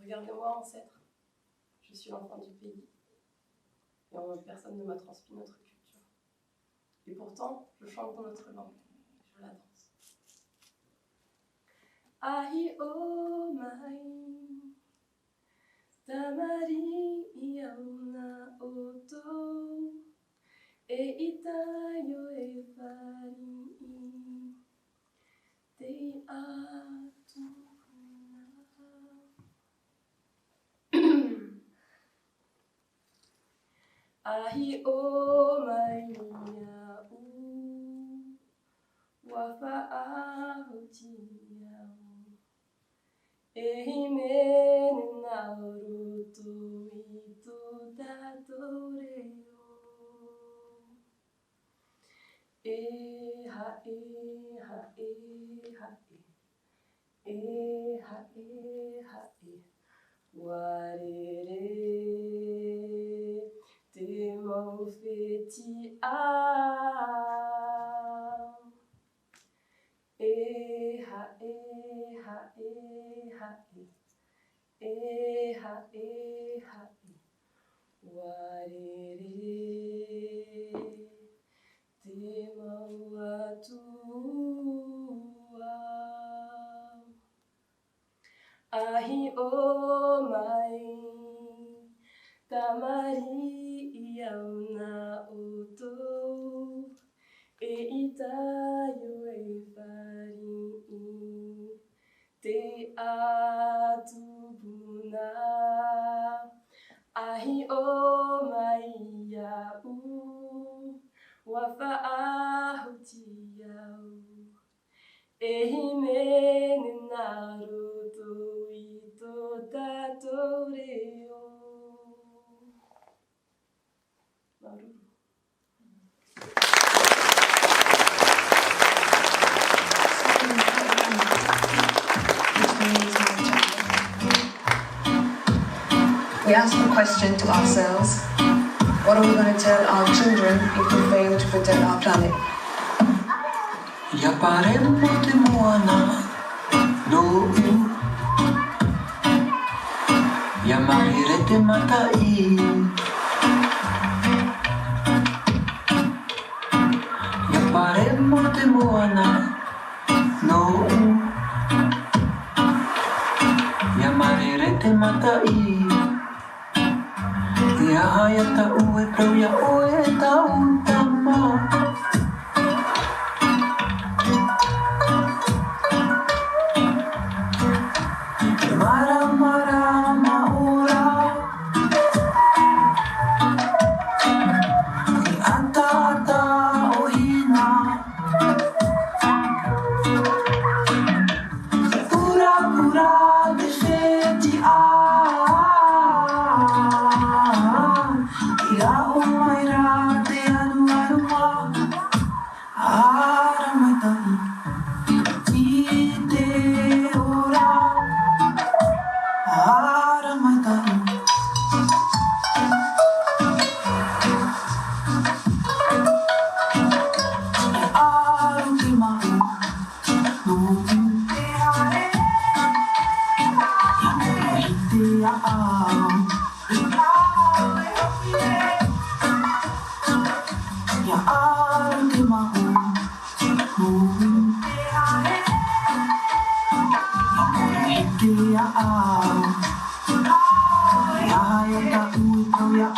Regardez-moi, ancêtres, je suis l'enfant du pays. Et personne ne m'a transmis notre culture. Et pourtant, je chante dans notre langue. Je la danse. Ahi o mai, tamari iauna oto, e itayo e fari, te atu. Ahi o mai au, wa FAAFAITE e himene nauru ito tatore o. E ha e ha e ha e, e ha e ha e, warere te maufeti au. E ha e ha e ha e, e ha e ha e, warere te mauatu au. Ahi o mai, tamari iauna oto, e itayo e fari, te atubuna. Ahi o mai au, wa FAAFAITE au, e himene naruto ito tatore o. Maruru. We ask the question to ourselves, what are we going to tell our children if we fail to protect our planet? Ya paremmo te moana do ya marere te matai ya paremmo te moana no ya marere te matai ya haya ta'u e prau ya oe ta'u tama. Ya